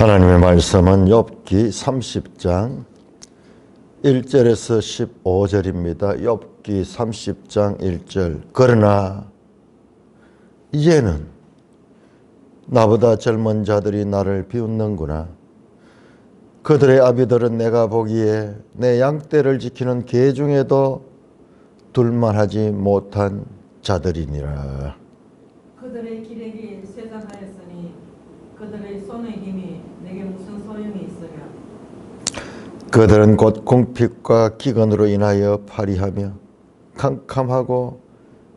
하나님의 말씀은 욥기 30장 1절에서 15절입니다. 욥기 30장 1절. 그러나 이제는 나보다 젊은 자들이 나를 비웃는구나. 그들의 아비들은 내가 보기에 내 양떼를 지키는 개 중에도 둘만하지 못한 자들이니라. 그들의 기력이 쇠잔하였으니 그들의 손의 힘이 내게 무슨 소용이 있으랴. 그들은 곧 궁핍과 기근으로 인하여 파리하며 캄캄하고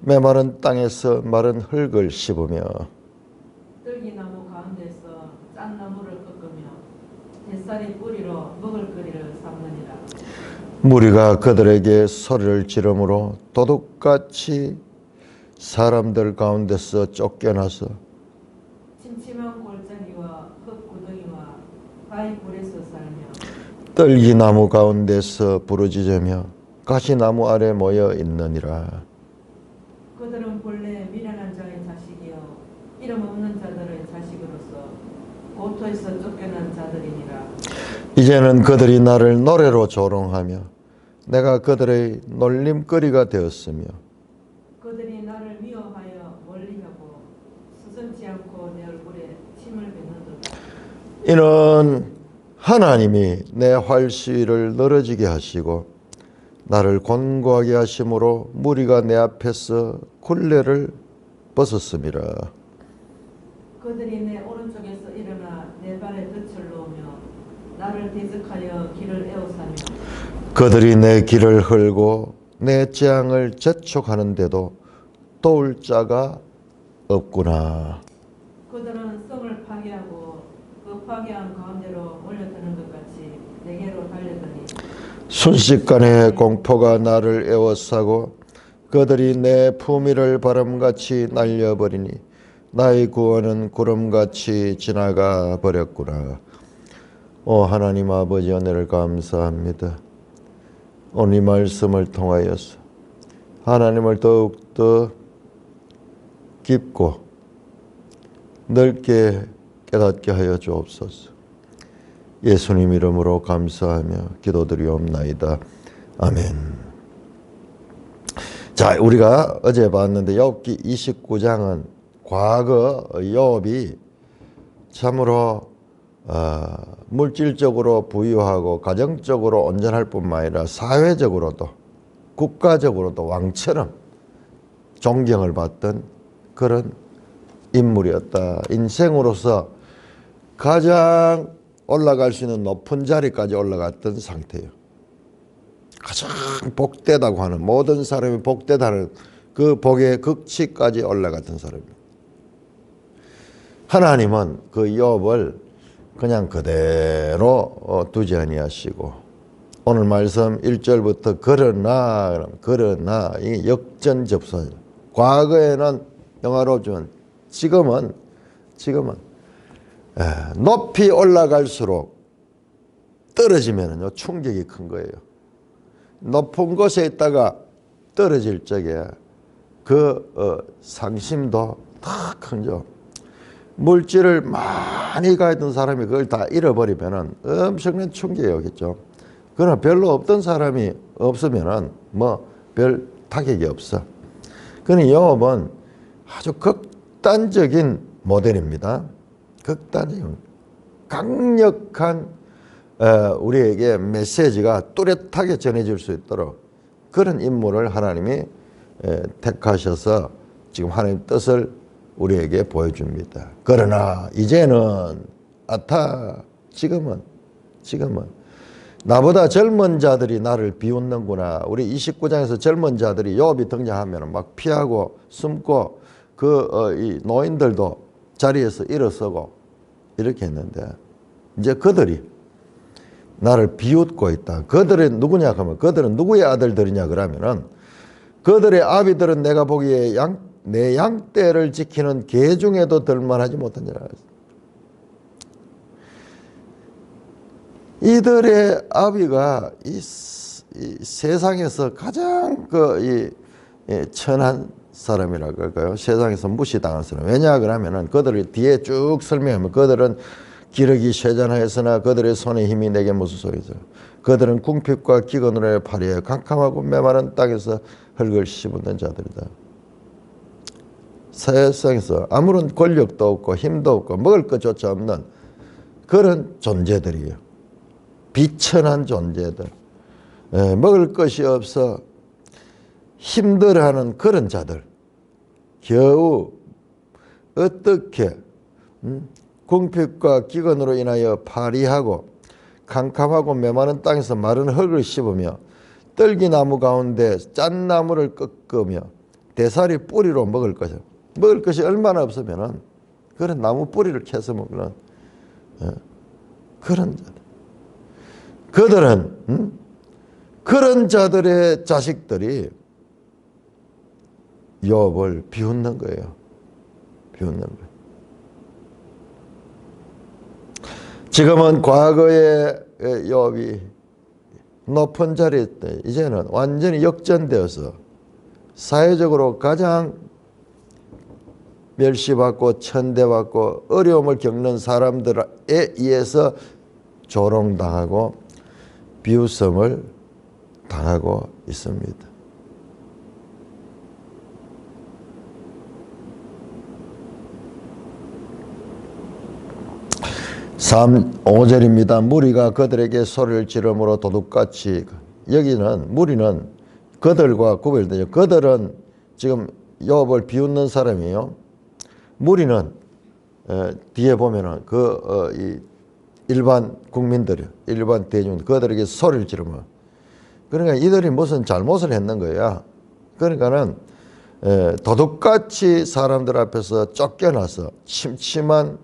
메마른 땅에서 마른 흙을 씹으며 뜰기나무 가운데서 짠 나무를 꺾으며 뱃살이 뿌리로 먹을거리를 삼느니라. 무리가 그들에게 소리를 지르므로 도둑같이 사람들 가운데서 쫓겨나서 침침한 골짜기와 흙구덩이와 바위굴에서 살며 떨기나무 가운데서 부르짖으며 가시나무 아래 모여 있느니라. 그들은 본래 미련한 자의 자식이요 이름 없는 자들의 자식으로서 고토에서 쫓겨난 자들이니라. 이제는 그들이 나를 노래로 조롱하며 내가 그들의 놀림거리가 되었으며 그들이 나를 미워하여 멀리하고 스승치 않고 내 얼굴에 침을 뱉는도다. 이는 하나님이 내 활시위를 늘어지게 하시고 나를 곤고하게 하심으로 무리가 내 앞에서 굴레를 벗었음이라. 그들이 내 오른쪽에서 일어나 내 발에 덫을 놓으며 나를 대적하여 길을 에워싸며 그들이 내 길을 헐고 내 재앙을 재촉하는데도 도울 자가 없구나. 그들은 성을 파괴하고 그 파괴한 가운데로 몰려드는 것 같이 내게로 달려드니 순식간에 공포가 나를 에워싸고 그들이 내 품위를 바람같이 날려버리니 나의 구원은 구름같이 지나가 버렸구나. 오 하나님 아버지, 은혜를 감사합니다. 오늘 이 말씀을 통하여서 하나님을 더욱더 깊고 넓게 깨닫게 하여 주옵소서. 예수님 이름으로 감사하며 기도드리옵나이다. 아멘. 자, 우리가 어제 봤는데 욥기 29장은 과거 욥이 참으로 물질적으로 부유하고 가정적으로 온전할 뿐만 아니라 사회적으로도 국가적으로도 왕처럼 존경을 받던 그런 인물이었다. 인생으로서 가장 올라갈 수 있는 높은 자리까지 올라갔던 상태예요. 가장 복되다고 하는, 모든 사람이 복되다는 그 복의 극치까지 올라갔던 사람입니다. 하나님은 그 욥을 그냥 그대로 두지 아니하시고 오늘 말씀 1절부터 그러나 이 역전접선. 과거에는 영화롭지만 지금은 높이 올라갈수록 떨어지면은요 충격이 큰 거예요. 높은 곳에 있다가 떨어질 적에 그 상심도 더 큰죠. 물질을 많이 가졌던 사람이 그걸 다 잃어버리면은 엄청난 충격이 오겠죠. 그러나 별로 없던 사람이 없으면은 뭐 별 타격이 없어. 그러니 욥은 아주 극단적인 모델입니다. 극단적인 강력한 우리에게 메시지가 뚜렷하게 전해질 수 있도록 그런 인물을 하나님이 택하셔서 지금 하나님 뜻을 우리에게 보여줍니다. 그러나 이제는 지금은 나보다 젊은 자들이 나를 비웃는구나. 우리 29장에서 젊은 자들이 욥이 등장하면 막 피하고 숨고 이 노인들도 자리에서 일어서고 이렇게 했는데 이제 그들이 나를 비웃고 있다. 그들은 누구냐 하면 그들은 누구의 아들들이냐 그러면은 그들의 아비들은 내가 보기에 내 양떼를 지키는 개 중에도 덜만하지 못하니라. 이들의 아비가 이 세상에서 가장 천한 사람이라고 할까요? 세상에서 무시당한 사람. 왜냐 그러면은 그들을 뒤에 쭉 설명하면 그들은 기러기 쇠잔하였으나 그들의 손의 힘이 내게 무슨 소리죠. 그들은 궁핍과 기근으로 파리하여 캄캄하고 메마른 땅에서 흙을 씹는 자들이다. 세상에서 아무런 권력도 없고 힘도 없고 먹을 것조차 없는 그런 존재들이에요. 비천한 존재들. 먹을 것이 없어 힘들어하는 그런 자들. 겨우 어떻게 궁핍과 기근으로 인하여 파리하고 캄캄하고 메마른 땅에서 마른 흙을 씹으며 떨기나무 가운데 짠 나무를 꺾으며 대사리 뿌리로 먹을 것이요. 먹을 것이 얼마나 없으면은 그런 나무 뿌리를 캐서 먹는 그런 자들. 그들은 그런 자들의 자식들이 욥을 비웃는 거예요. 비웃는 거예요. 지금은 과거의 욥이 높은 자리에 있대. 이제는 완전히 역전되어서 사회적으로 가장 멸시받고 천대받고 어려움을 겪는 사람들에 의해서 조롱당하고 비웃음을 당하고 있습니다. 5절입니다. 무리가 그들에게 소리를 지르므로 도둑같이. 여기는 무리는 그들과 구별되죠. 그들은 지금 욥을 비웃는 사람이에요. 무리는 뒤에 보면은 이 일반 국민들이, 일반 대중, 그들에게 소리를 지르면, 그러니까 이들이 무슨 잘못을 했는 거야. 그러니까는 도둑같이 사람들 앞에서 쫓겨나서 침침한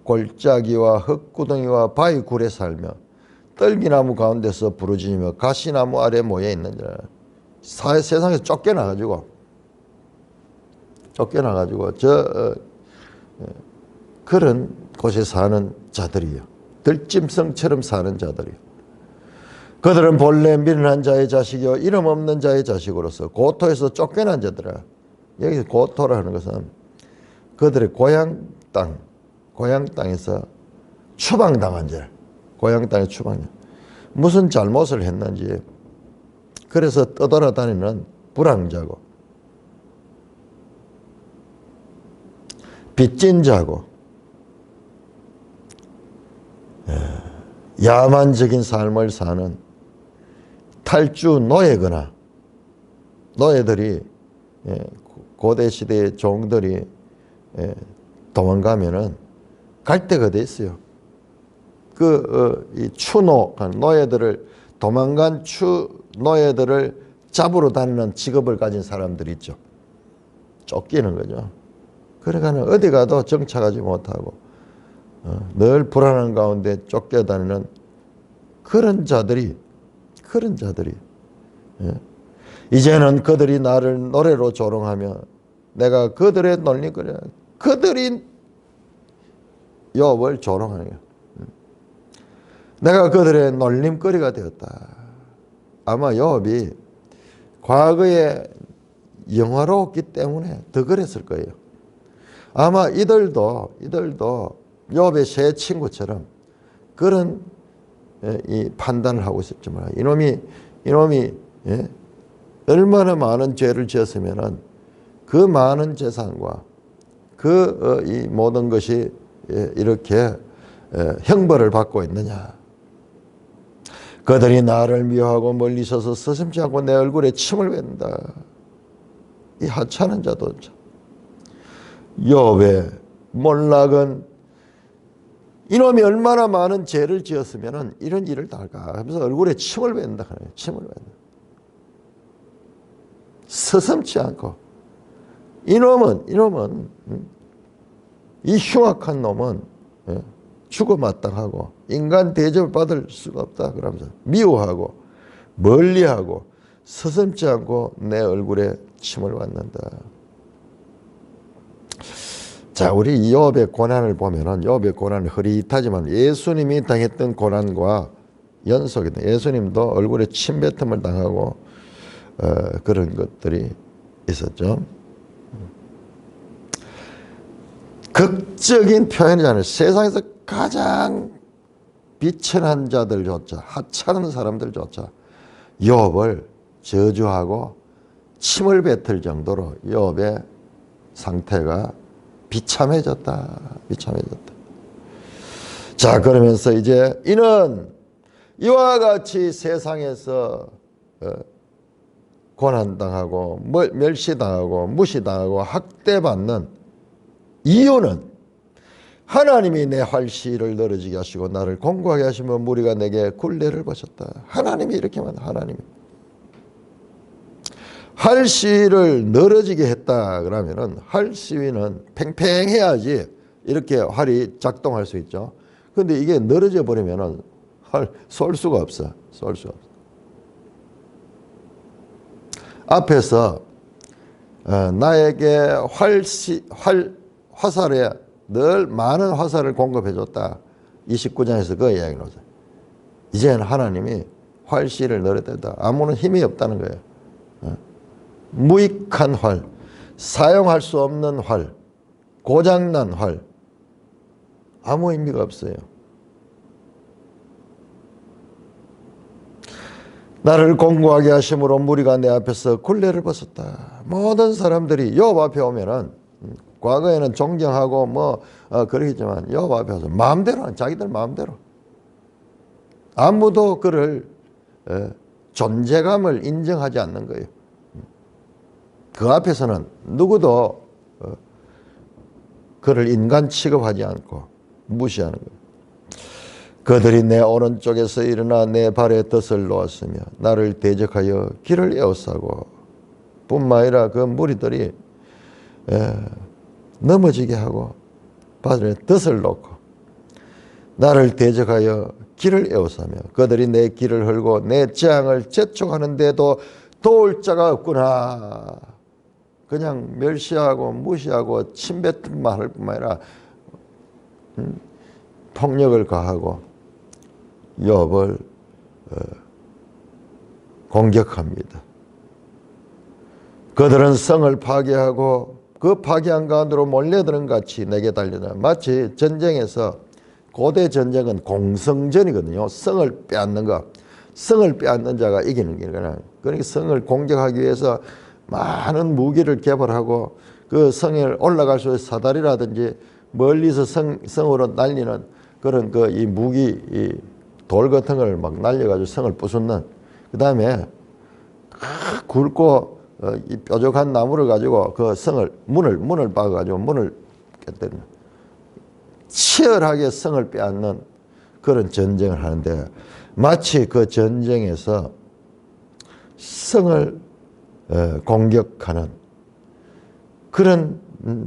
골짜기와 흙구덩이와 바위 굴에 살며 떨기나무 가운데서 부르짖으며 가시나무 아래 모여 있는 자. 세상에서 쫓겨나가지고 그런 곳에 사는 자들이요. 들짐승처럼 사는 자들이요. 그들은 본래 미련한 자의 자식이요 이름 없는 자의 자식으로서 고토에서 쫓겨난 자들아. 여기서 고토라 하는 것은 그들의 고향 땅에서 추방당한 자. 고향 땅에 추방자. 무슨 잘못을 했는지 그래서 떠돌아다니는 불황자고 빚진 자고 야만적인 삶을 사는 탈주 노예거나 노예들이 고대 시대의 종들이 도망가면은 갈 데가 돼 있어요. 이 추노한 노예들을 도망간 노예들을 잡으러 다니는 직업을 가진 사람들이 있죠. 쫓기는 거죠. 그러니까 어디 가도 정착하지 못하고 늘 불안한 가운데 쫓겨다니는 그런 자들이 이제는 그들이 나를 노래로 조롱하며 내가 그들의 놀림거리야. 그들이 욥을 조롱하는 거야. 내가 그들의 놀림거리가 되었다. 아마 욥이 과거에 영화로웠기 때문에 더 그랬을 거예요. 아마 이들도 욥의 새 친구처럼 그런 이 판단을 하고 있었지만 이놈이 얼마나 많은 죄를 지었으면은 그 많은 재산과 이 모든 것이 이렇게 형벌을 받고 있느냐. 그들이 나를 미워하고 멀리 서서 서슴지 않고 내 얼굴에 침을 뱉는다. 이 하찮은 자도 욥의 몰락은 이놈이 얼마나 많은 죄를 지었으면 이런 일을 다 할까 하면서 얼굴에 침을 뱉는다. 침을 뱉는다. 서슴지 않고 이놈은 이 흉악한 놈은 죽어 마땅하고 인간 대접을 받을 수가 없다 그러면서 미워하고 멀리하고 서슴지 않고 내 얼굴에 침을 뱉는다. 자, 우리 욥의 고난을 보면은 욥의 고난은 흐릿하지만 예수님이 당했던 고난과 연속이다. 예수님도 얼굴에 침뱉음을 당하고 그런 것들이 있었죠. 극적인 표현이잖아요. 세상에서 가장 비천한 자들조차, 하찮은 사람들조차 욥을 저주하고 침을 뱉을 정도로 욥의 상태가 비참해졌다. 비참해졌다. 자, 그러면서 이제 이는 이와 같이 세상에서 고난당하고 멸시당하고 무시당하고 학대받는 이유는 하나님이 내 활시를 늘어지게 하시고 나를 공고하게 하시며 무리가 내게 굴레를 벗었다. 하나님이 이렇게만 하나님이 활시를 늘어지게 했다 그러면은 활시위는 팽팽해야지 이렇게 활이 작동할 수 있죠. 근데 이게 늘어져 버리면은 쏠 수가 없어. 쏠 수가 없어. 앞에서 나에게 화살에 늘 많은 화살을 공급해줬다. 29장에서 그 이야기를 하죠. 이제는 하나님이 활시를 늘어댄다. 아무런 힘이 없다는 거예요. 무익한 활, 사용할 수 없는 활, 고장난 활, 아무 의미가 없어요. 나를 공고하게 하심으로 무리가 내 앞에서 굴레를 벗었다. 모든 사람들이 욥 앞에 오면은 과거에는 존경하고 그러겠지만 욥 앞에 와서 마음대로 자기들 마음대로 아무도 그를 존재감을 인정하지 않는 거예요. 그 앞에서는 누구도 그를 인간 취급하지 않고 무시하는 거예요. 그들이 내 오른쪽에서 일어나 내 발에 덫을 놓았으며 나를 대적하여 길을 에워싸고 뿐만 아니라 그 무리들이 넘어지게 하고 발에 덫을 놓고 나를 대적하여 길을 에워싸며 그들이 내 길을 헐고 내 재앙을 재촉하는데도 도울 자가 없구나. 그냥 멸시하고 무시하고 침뱉음만 할 뿐만 아니라 폭력을 가하고 욥을 공격합니다. 그들은 성을 파괴하고 그 파괴한 가운데로 몰려드는 같이 내게 달려나. 마치 전쟁에서 고대 전쟁은 공성전이거든요. 성을 빼앗는 거. 성을 빼앗는 자가 이기는 거예요. 그러니까 성을 공격하기 위해서 많은 무기를 개발하고 그 성에 올라갈 수 있는 사다리라든지 멀리서 성으로 날리는 그런 이 무기, 이 돌 같은 걸 막 날려가지고 성을 부수는, 그 다음에 굵고 이 뾰족한 나무를 가지고 그 성을, 문을 박아가지고 문을 깨뜨리는, 치열하게 성을 빼앗는 그런 전쟁을 하는데, 마치 그 전쟁에서 성을 공격하는 그런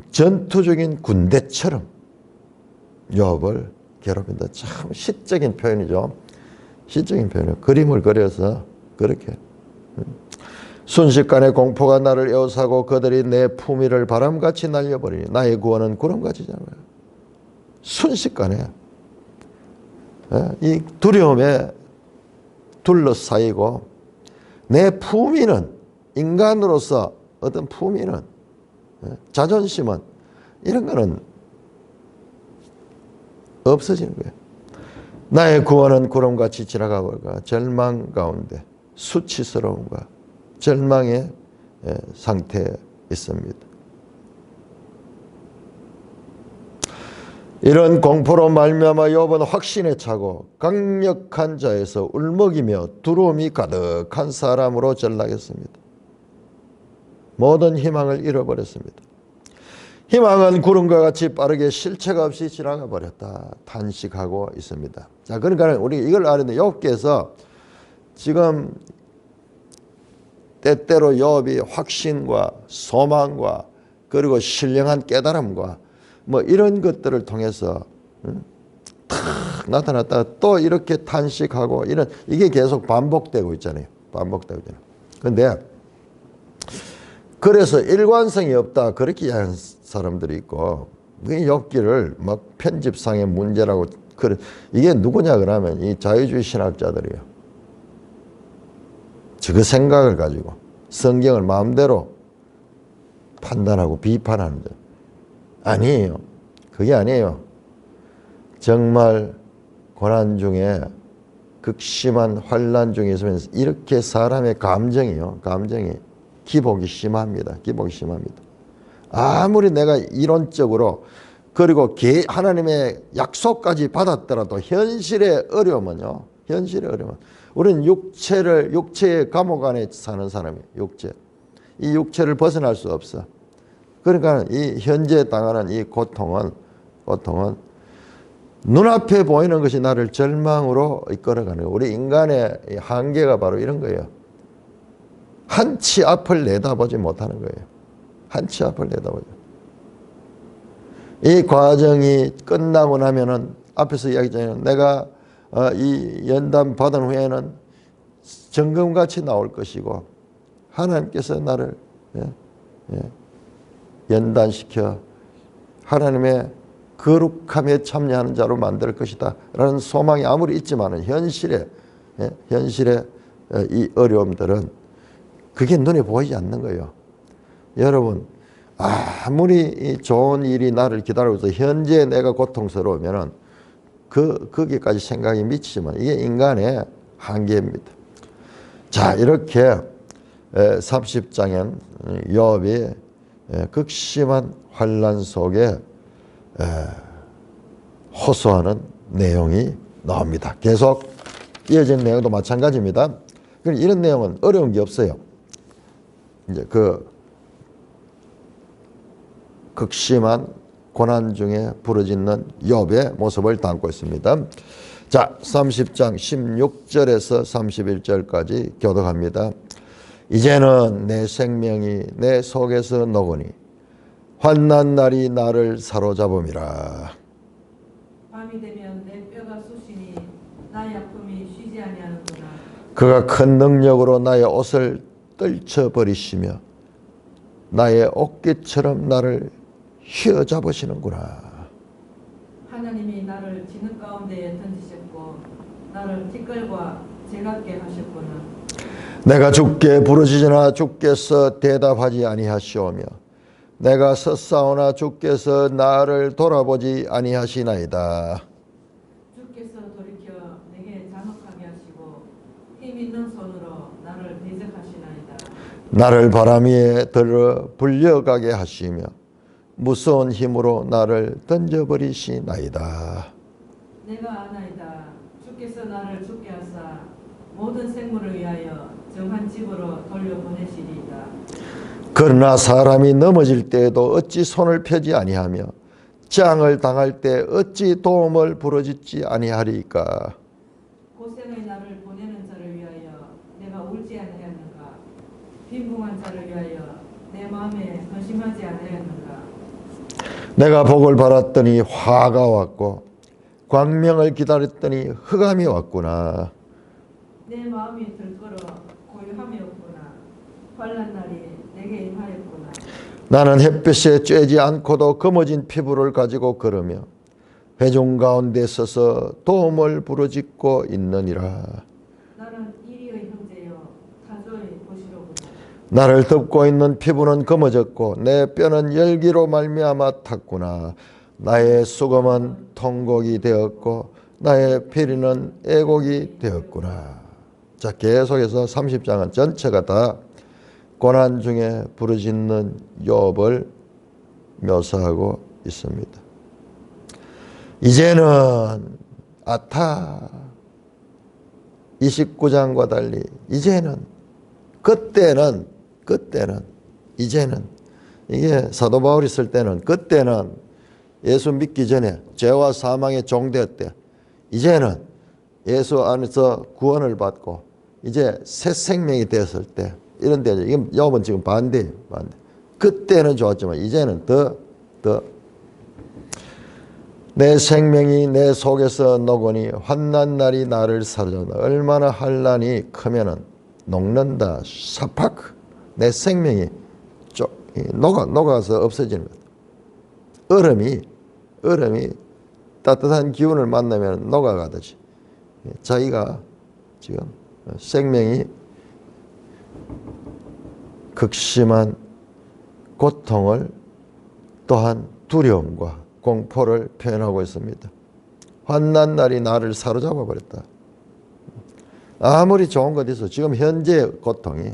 전투적인 군대처럼 욥을 괴롭힌다. 참 시적인 표현이죠. 시적인 표현이에요. 그림을 그려서 그렇게. 순식간에 공포가 나를 에워싸고 그들이 내 품위를 바람같이 날려버리니 나의 구원은 구름같이잖아요. 순식간에 이 두려움에 둘러싸이고 내 품위는, 인간으로서 어떤 품위는, 자존심은, 이런 거는 없어지는 거예요. 나의 구원은 구름같이 지나가 버릴까. 절망 가운데 수치스러움과 절망의 상태에 있습니다. 이런 공포로 말미암아 욥은 확신에 차고 강력한 자에서 울먹이며 두려움이 가득한 사람으로 전락했습니다. 모든 희망을 잃어버렸습니다. 희망은 구름과 같이 빠르게 실체가 없이 지나가 버렸다. 탄식하고 있습니다. 자, 그러니까 우리 이걸 알아야 돼. 욥께서 지금 때때로 욥이 확신과 소망과 그리고 신령한 깨달음과 이런 것들을 통해서 탁 나타났다가 또 이렇게 탄식하고 이게 계속 반복되고 있잖아요. 반복되고 있잖아요. 그런데 그래서 일관성이 없다 그렇게 이야기하는 사람들이 있고, 욥기를 막 편집상의 문제라고, 이게 누구냐 그러면 이 자유주의 신학자들이에요. 그 생각을 가지고 성경을 마음대로 판단하고 비판하는 데. 아니에요. 그게 아니에요. 정말 고난 중에 극심한 환난 중에 있으면 이렇게 사람의 감정이 기복이 심합니다. 기복이 심합니다. 아무리 내가 이론적으로 그리고 하나님의 약속까지 받았더라도 현실의 어려움은요. 현실의 어려움은 우리는 육체의 감옥 안에 사는 사람이에요. 이 육체를 벗어날 수 없어. 그러니까 이 현재 당하는 이 고통은 눈앞에 보이는 것이 나를 절망으로 이끌어가는 거예요. 우리 인간의 한계가 바로 이런 거예요. 한치 앞을 내다보지 못하는 거예요. 한치 앞을 내다보지. 이 과정이 끝나고 나면은 앞에서 이야기했잖아요. 내가 이 연단 받은 후에는 정금같이 나올 것이고 하나님께서 나를 연단시켜 하나님의 거룩함에 참여하는 자로 만들 것이다 라는 소망이 아무리 있지만은 현실의 이 어려움들은 그게 눈에 보이지 않는 거예요. 여러분, 아무리 좋은 일이 나를 기다리고 있어 현재 내가 고통스러우면은 거기까지 생각이 미치지만 이게 인간의 한계입니다. 자, 이렇게 30장엔 욥이 극심한 환난 속에 호소하는 내용이 나옵니다. 계속 이어진 내용도 마찬가지입니다. 이런 내용은 어려운 게 없어요. 이제 그 극심한 고난 중에 부르짖는 욥의 모습을 담고 있습니다. 자, 30장 16절에서 31절까지 교독합니다. 이제는 내 생명이 내 속에서 녹으니 환난 날이 나를 사로잡음이라. 밤이 되면 내 뼈가 쑤시니 나의 아픔이 쉬지 아니하는구나. 그가 큰 능력으로 나의 옷을 떨쳐버리시며 나의 어깨처럼 나를 휘어잡으시는구나. 하나님이 나를 진흙 가운데에 던지셨고 나를 티끌과 제각게 하셨구나. 내가 주께 부르짖으나 주께서 대답하지 아니하시오며 내가 섰사오나 주께서 나를 돌아보지 아니하시나이다. 주께서 돌이켜 내게 잔혹하게 하시고 힘 있는 손으로 나를 대적하시나이다. 나를 바람 위에 들어 불려가게 하시며 무서운 힘으로 나를 던져버리시나이다. 내가 아나이다. 주께서 나를 죽게 하사 모든 생물을 위하여 정한 집으로 돌려보내시리이다. 그러나 사람이 넘어질 때에도 어찌 손을 펴지 아니하며 재앙을 당할 때 어찌 도움을 부르짖지 아니하리이까. 고생의 나를 보내는 자를 위하여 내가 울지 아니하였는가. 빈궁한 자를 위하여 내 마음에 근심하지 아니하였는가. 내가 복을 바랐더니 화가 왔고 광명을 기다렸더니 흑암이 왔구나. 내 마음이 들끓어 고요함이 없구나. 환난 날이 내게 임하였구나. 나는 햇볕에 쬐지 않고도 검어진 피부를 가지고 걸으며 회중 가운데 서서 도움을 부르짖고 있느니라. 나는 이리의 형제여 타조의 보시로구나. 나를 덮고 있는 피부는 검어졌고 내 뼈는 열기로 말미암아 탔구나. 나의 수금은 통곡이 되었고 나의 피리는 애곡이 되었구나. 자, 계속해서 30장은 전체가 다 고난 중에 부르짖는 욥을 묘사하고 있습니다. 이제는 29장과 달리 그때는 이게 사도 바울이 쓸 때는 그때는 예수 믿기 전에 죄와 사망의 종되었대. 이제는 예수 안에서 구원을 받고 이제 새 생명이 되었을 때 이런 데죠. 이건 욥은 지금 반대예요. 그때는 좋았지만 이제는 더 내 생명이 내 속에서 녹으니 환난 날이 나를 사로잡는다. 얼마나 환난이 크면은 녹는다. 사파크. 내 생명이 녹아서 없어지는 것. 얼음이 따뜻한 기운을 만나면 녹아가듯이 자기가 지금 생명이 극심한 고통을 또한 두려움과 공포를 표현하고 있습니다. 환난 날이 나를 사로잡아 버렸다. 아무리 좋은 것 있어. 지금 현재 고통이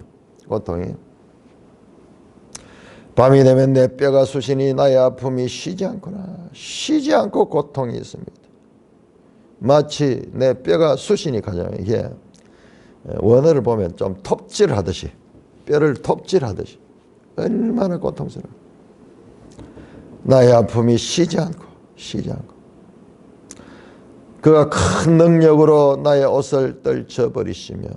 밤이 되면 내 뼈가 쑤시니 나의 아픔이 쉬지 않구나. 쉬지 않고 고통이 있습니다. 마치 내 뼈가 쑤시니 가잖아요. 이게 원어를 보면 좀 톱질하듯이, 뼈를 톱질하듯이 얼마나 고통스러워. 나의 아픔이 쉬지 않고 그가 큰 능력으로 나의 옷을 떨쳐버리시며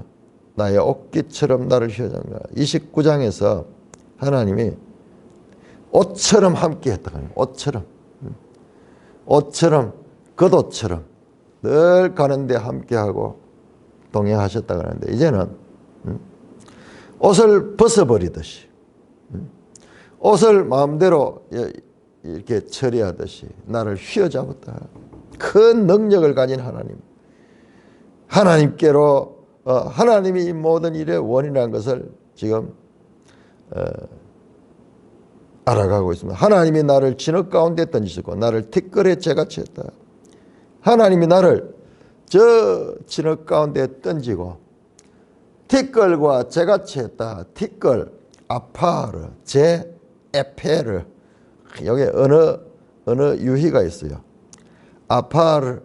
나의 옷깃처럼 나를 휘어잡는다. 29장에서 하나님이 옷처럼 함께 했다고 해요. 옷처럼 겉옷처럼 늘 가는데 함께하고 동행하셨다고 하는데 이제는 옷을 벗어버리듯이 옷을 마음대로 이렇게 처리하듯이 나를 휘어잡았다. 큰 능력을 가진 하나님께로 하나님이 이 모든 일의 원인이라는 것을 지금 알아가고 있습니다. 하나님이 나를 진흙 가운데 던지시고 나를 티끌에 재같이 했다. 하나님이 나를 저 진흙 가운데 던지고 티끌과 재같이 했다. 티끌, 아파르, 재, 에페르. 여기에 어느 유희가 있어요. 아파르,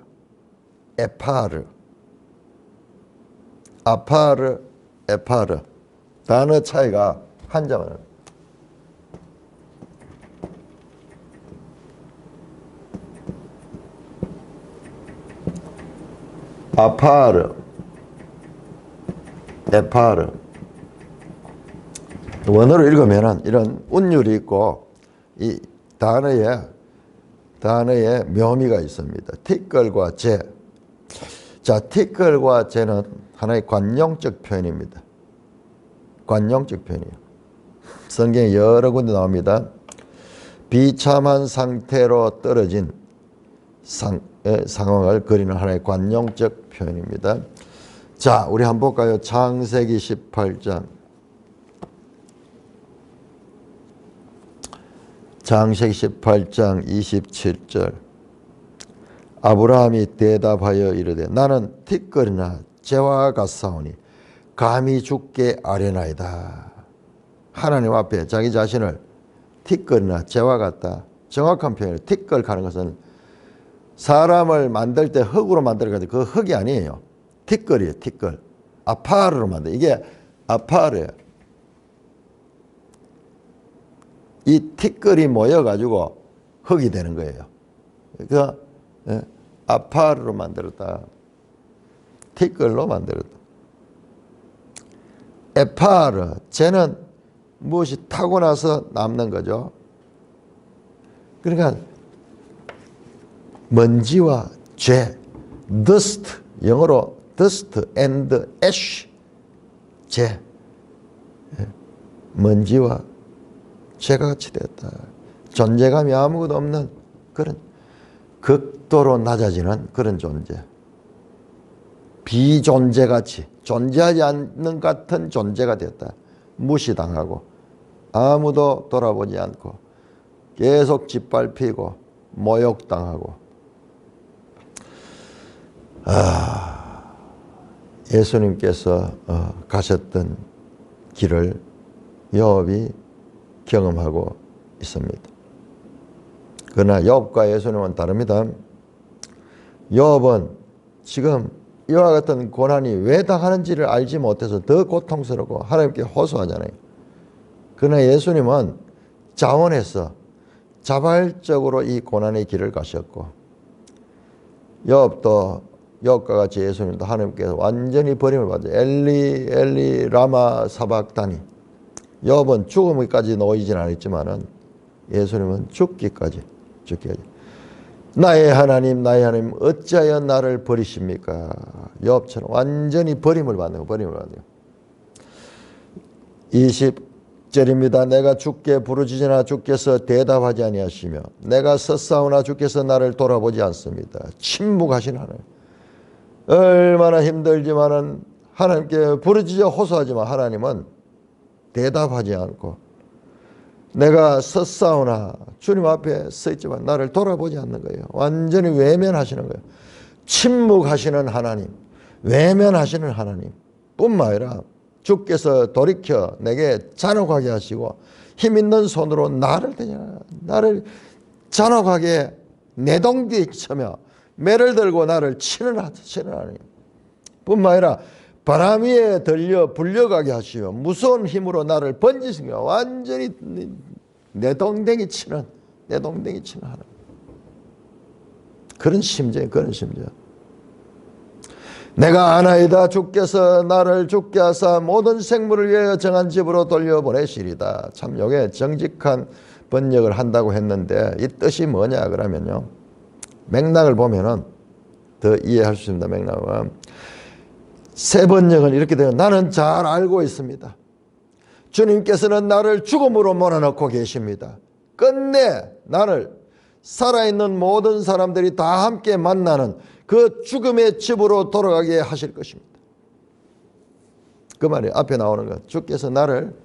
에파르. 아파르, 에파르. 단어 차이가 한자만. 아파르, 에파르. 원어로 읽으면 이런 운율이 있고 이 단어에 묘미가 있습니다. 티끌과 재. 자, 티끌과 재는 하나의 관용적 표현입니다. 관용적 표현이에요. 성경에 여러 군데 나옵니다. 비참한 상태로 떨어진 상황을 그리는 하나의 관용적 표현입니다. 자, 우리 한번 볼까요? 창세기 18장. 창세기 18장 27절. 아브라함이 대답하여 이르되 나는 티끌이나 재와 같사오니 감히 죽게 아뢰나이다. 하나님 앞에 자기 자신을 티끌이나 재와 같다. 정확한 표현이에요. 티끌 가는 것은 사람을 만들 때 흙으로 만들어가지고 그 흙이 아니에요. 티끌이에요. 티끌. 아파르로 만들. 이게 아파르예요. 이 티끌이 모여가지고 흙이 되는 거예요. 그러니까 아파르로 만들었다. 티끌로 만들었다. 에파르, 쟤는 무엇이 타고 나서 남는 거죠. 그러니까 먼지와 죄, dust, 영어로 dust and ash, 죄, 먼지와 죄가 같이 되었다. 존재감이 아무것도 없는 그런 극도로 낮아지는 그런 존재. 비존재같이 존재하지 않는 같은 존재가 되었다. 무시당하고 아무도 돌아보지 않고 계속 짓밟히고 모욕당하고. 예수님께서 가셨던 길을 욥이 경험하고 있습니다. 그러나 욥과 예수님은 다릅니다. 욥은 지금 이와 같은 고난이 왜 당하는지를 알지 못해서 더 고통스럽고 하나님께 호소하잖아요. 그러나 예수님은 자원해서 자발적으로 이 고난의 길을 가셨고, 욥도 욥과 같이 예수님도 하나님께서 완전히 버림을 받아요. 엘리 엘리 라마 사박다니. 욥은 죽음까지 놓이진 않았지만은 예수님은 죽기까지. 나의 하나님 어찌하여 나를 버리십니까? 욥처럼 완전히 버림을 받는 거예요. 20절입니다. 내가 주께 부르짖으나 주께서 대답하지 아니하시며 내가 섰사오나 주께서 나를 돌아보지 않습니다. 침묵하신 하나님. 얼마나 힘들지만은 하나님께 부르짖어 호소하지만 하나님은 대답하지 않고, 내가 섰사오나 주님 앞에 서 있지만 나를 돌아보지 않는 거예요. 완전히 외면하시는 거예요. 침묵하시는 하나님, 외면하시는 하나님 뿐만 아니라 주께서 돌이켜 내게 잔혹하게 하시고 힘있는 손으로 나를 잔혹하게 내동뒤에 쳐며 매를 들고 나를 치는 하나님 뿐만 아니라 바람 위에 들려 불려가게 하시며 무서운 힘으로 나를 번지시며 완전히 내동댕이 치는 하나님. 그런 심정. 내가 아나이다. 주께서 나를 죽게 하사 모든 생물을 위하여 정한 집으로 돌려보내시리다. 참 요게 정직한 번역을 한다고 했는데 이 뜻이 뭐냐 그러면요, 맥락을 보면은 더 이해할 수 있습니다. 맥락은 새 번역은 이렇게 돼요. 나는 잘 알고 있습니다. 주님께서는 나를 죽음으로 몰아넣고 계십니다. 끝내 나를 살아있는 모든 사람들이 다 함께 만나는 그 죽음의 집으로 돌아가게 하실 것입니다. 그 말이 앞에 나오는 것. 주께서 나를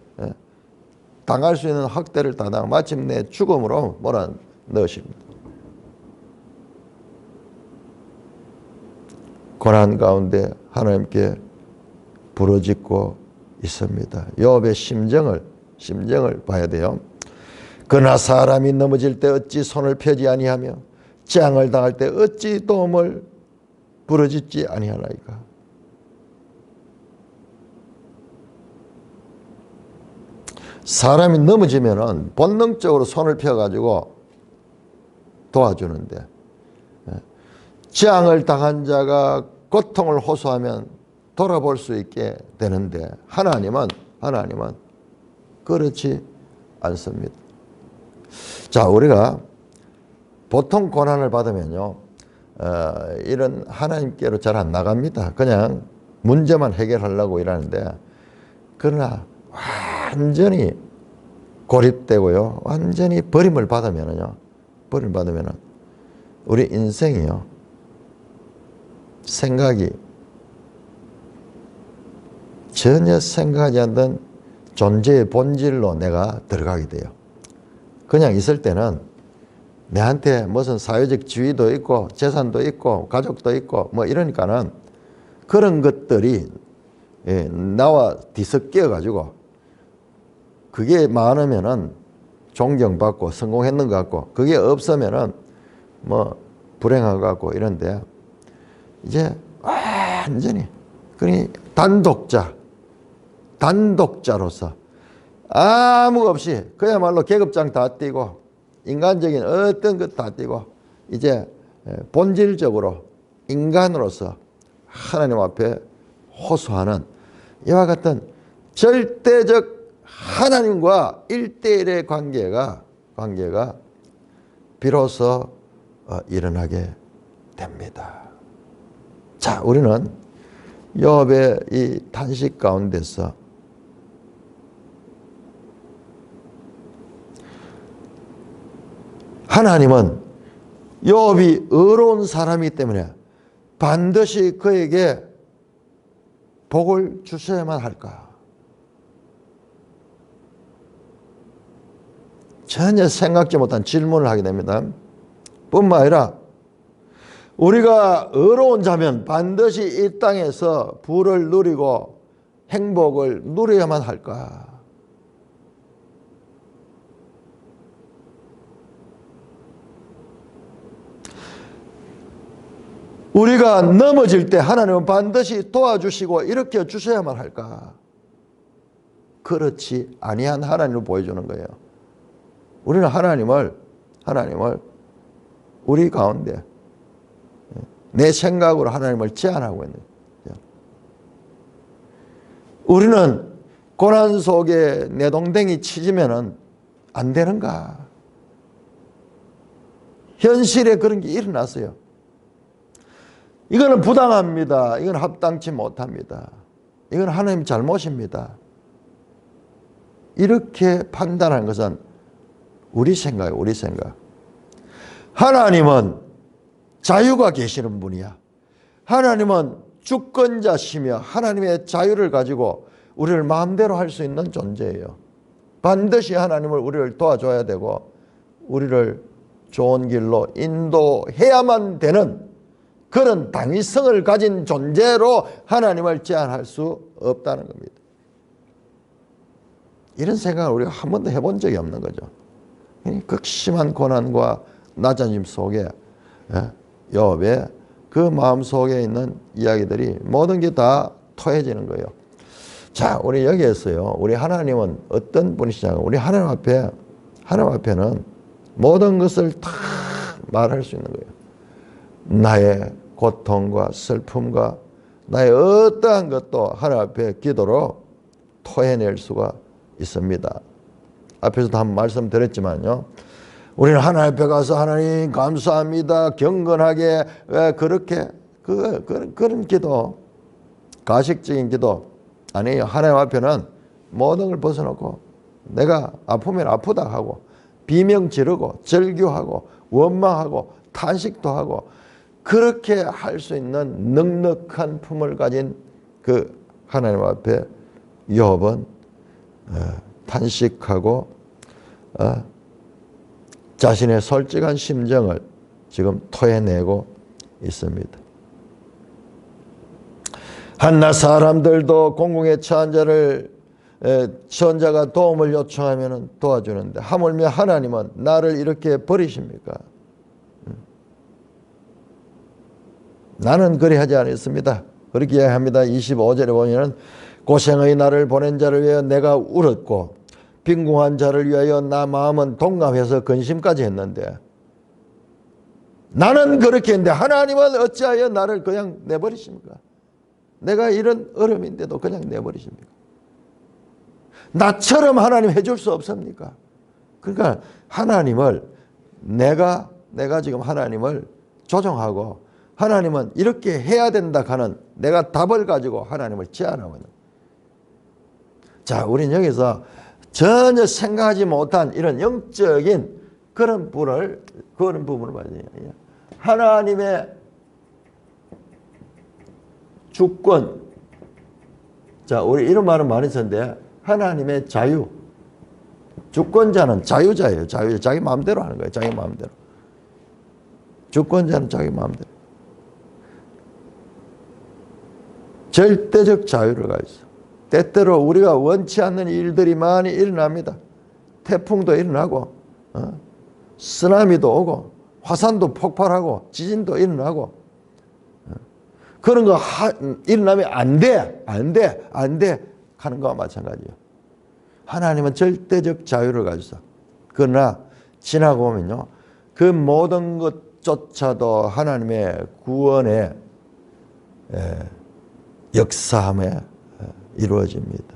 당할 수 있는 학대를 다 당하고 마침내 죽음으로 몰아넣으십니다. 고난 가운데 하나님께 부르짖고 있습니다. 욥의 심정을 봐야 돼요. 그러나 사람이 넘어질 때 어찌 손을 펴지 아니하며 재앙을 당할 때 어찌 도움을 부르짖지 아니하나이까. 사람이 넘어지면은 본능적으로 손을 펴가지고 도와주는데, 재앙을 당한 자가 고통을 호소하면 돌아볼 수 있게 되는데 하나님은 그렇지 않습니다. 자, 우리가 보통 고난을 받으면요, 이런 하나님께로 잘 안 나갑니다. 그냥 문제만 해결하려고 일하는데, 그러나 완전히 고립되고요, 완전히 버림을 받으면은 우리 인생이요, 생각이 전혀 생각하지 않던 존재의 본질로 내가 들어가게 돼요. 그냥 있을 때는 내한테 무슨 사회적 지위도 있고 재산도 있고 가족도 있고 뭐 이러니까는 그런 것들이 나와 뒤섞여 가지고 그게 많으면은 존경받고 성공했는 것 같고, 그게 없으면은 뭐 불행한 것 같고 이런데, 이제 완전히 그러니 단독자로서 아무 없이 그야말로 계급장 다 띄고 인간적인 어떤 것 다 띄고 이제 본질적으로 인간으로서 하나님 앞에 호소하는 이와 같은 절대적 하나님과 1대1의 관계가 비로소 일어나게 됩니다. 자, 우리는 욥의 이 탄식 가운데서 하나님은 욥이 의로운 사람이기 때문에 반드시 그에게 복을 주셔야만 할까? 전혀 생각지 못한 질문을 하게 됩니다. 뿐만 아니라 우리가 의로운 자면 반드시 이 땅에서 부를 누리고 행복을 누려야만 할까? 우리가 넘어질 때 하나님은 반드시 도와주시고 일으켜 주셔야만 할까? 그렇지 아니한 하나님을 보여주는 거예요. 우리는 하나님을 우리 가운데 내 생각으로 하나님을 제한하고 있는 거예요. 우리는 고난 속에 내동댕이 치지면은 안 되는가? 현실에 그런 게 일어났어요. 이거는 부당합니다. 이건 합당치 못합니다. 이건 하나님 잘못입니다. 이렇게 판단하는 것은 우리 생각이에요. 우리 생각. 하나님은 자유가 계시는 분이야. 하나님은 주권자시며 하나님의 자유를 가지고 우리를 마음대로 할 수 있는 존재예요. 반드시 하나님을 우리를 도와줘야 되고 우리를 좋은 길로 인도해야만 되는 그런 당위성을 가진 존재로 하나님을 제한할 수 없다는 겁니다. 이런 생각을 우리가 한 번도 해본 적이 없는 거죠. 극심한 고난과 낮아짐 속에 욥의 그 마음 속에 있는 이야기들이 모든 게 다 토해지는 거예요. 자, 우리 여기에서요, 우리 하나님은 어떤 분이시냐고. 우리 하나님 앞에는 모든 것을 다 말할 수 있는 거예요. 나의 고통과 슬픔과 나의 어떠한 것도 하나님 앞에 기도로 토해낼 수가 있습니다. 앞에서도 한번 말씀드렸지만요, 우리는 하나님 앞에 가서 하나님 감사합니다, 경건하게 그렇게 그런 기도, 가식적인 기도 아니에요. 하나님 앞에는 모든 걸 벗어놓고 내가 아프면 아프다 하고 비명 지르고 절규하고 원망하고 탄식도 하고 그렇게 할 수 있는 넉넉한 품을 가진 그 하나님 앞에 욥은 탄식하고 자신의 솔직한 심정을 지금 토해내고 있습니다. 한낱 사람들도 공공에 처한 자를 선자가 도움을 요청하면 도와주는데 하물며 하나님은 나를 이렇게 버리십니까? 나는 그리하지 않았습니다. 그렇게 이야기합니다. 25절에 보면 고생의 나를 보낸 자를 위하여 내가 울었고 빈궁한 자를 위하여 나 마음은 동감해서 근심까지 했는데 나는 그렇게 했는데 하나님은 어찌하여 나를 그냥 내버리십니까? 내가 이런 어려움인데도 그냥 내버리십니까? 나처럼 하나님 해줄 수 없습니까? 그러니까 하나님을 내가 지금 하나님을 조정하고 하나님은 이렇게 해야 된다 하는 내가 답을 가지고 하나님을 제안하고 있는. 자, 우리는 여기서 전혀 생각하지 못한 이런 영적인 그런 부분을 봐야 돼요. 하나님의 주권. 자, 우리 이런 말은 많이 썼는데 하나님의 자유. 주권자는 자유자예요. 자기 마음대로 하는 거예요. 자기 마음대로. 주권자는 자기 마음대로. 절대적 자유를 가지고 있어. 때때로 우리가 원치 않는 일들이 많이 일어납니다. 태풍도 일어나고 쓰나미도 오고 화산도 폭발하고 지진도 일어나고 그런 거 일어나면 안 돼 하는 거와 마찬가지예요. 하나님은 절대적 자유를 가지고 있어. 그러나 지나고 보면요, 그 모든 것조차도 하나님의 구원의 역사함에 이루어집니다.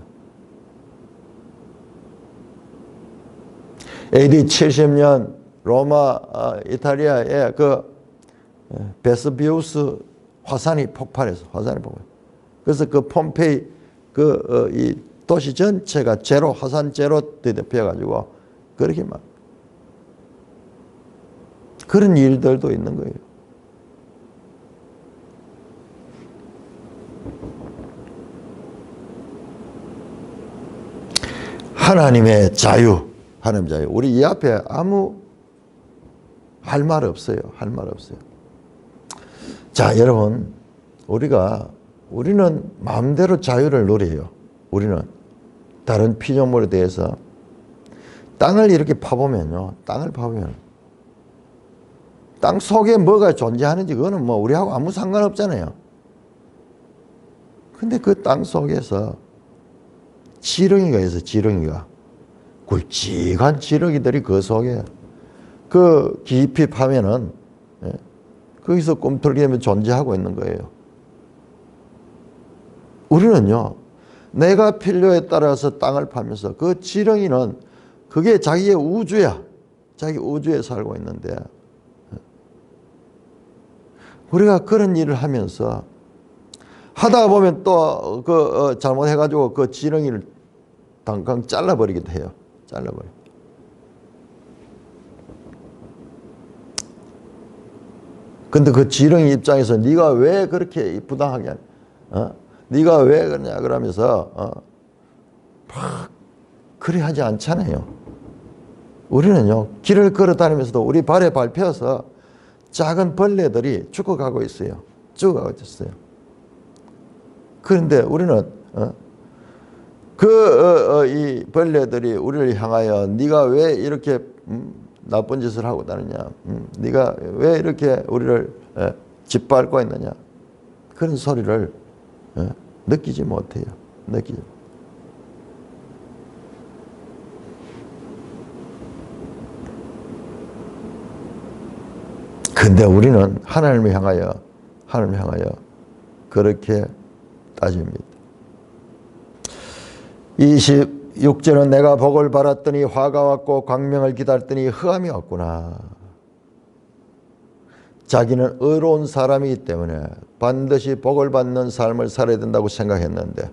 AD 70년 로마 이탈리아의 그 베스비우스 화산이 폭발해서 그래서 그 폼페이 이 도시 전체가 화산 제로 되어 가지고 그렇게 막 그런 일들도 있는 거예요. 하나님의 자유, 하나님의 자유. 우리 이 앞에 아무 할 말 없어요. 할 말 없어요. 자, 여러분, 우리는 마음대로 자유를 누려요. 우리는 다른 피조물에 대해서 땅을 이렇게 파보면요, 땅 속에 뭐가 존재하는지 그거는 뭐 우리하고 아무 상관없잖아요. 근데 그 땅 속에서 지렁이가 있어, 지렁이가. 굵직한 지렁이들이 그 속에 그 깊이 파면은 거기서 꿈틀거리며 존재하고 있는 거예요. 우리는요, 내가 필요에 따라서 땅을 파면서 그 지렁이는 그게 자기의 우주야. 자기 우주에 살고 있는데 우리가 그런 일을 하면서 하다가 보면 또 잘못해가지고 그 지렁이를 당장 잘라버리기도 해요. 근데 그 지렁이 입장에서 네가 왜 그렇게 이쁘당하게 네가 왜 그러냐 그러면서 막 그리 하지 않잖아요. 우리는요, 길을 걸어 다니면서도 우리 발에 밟혀서 작은 벌레들이 죽어가고 있어요. 죽어가고 있었어요. 그런데 우리는 이 벌레들이 우리를 향하여 네가 왜 이렇게 나쁜 짓을 하고 다니냐, 네가 왜 이렇게 우리를 짓밟고 있느냐, 그런 소리를 느끼지 못해요. 느끼지. 근데 우리는 하나님을 향하여 그렇게 따집니다. 26절은 내가 복을 바랐더니 화가 왔고 광명을 기다렸더니 흑암이 왔구나. 자기는 의로운 사람이기 때문에 반드시 복을 받는 삶을 살아야 된다고 생각했는데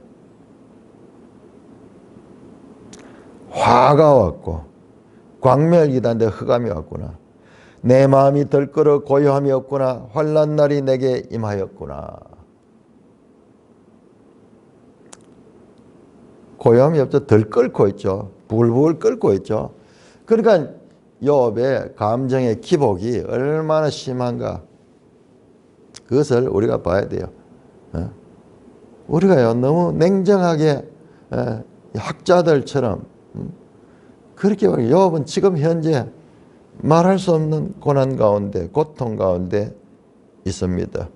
화가 왔고 광명을 기다렸는데 흑암이 왔구나. 내 마음이 덜끓어 고요함이 없구나. 환난 날이 내게 임하였구나. 고요함이 없죠. 덜 끓고 있죠. 부글부글 끓고 있죠. 그러니까 욥의 감정의 기복이 얼마나 심한가, 그것을 우리가 봐야 돼요. 우리가요 너무 냉정하게 학자들처럼 그렇게 욥은 지금 현재 말할 수 없는 고난 가운데, 고통 가운데 있습니다.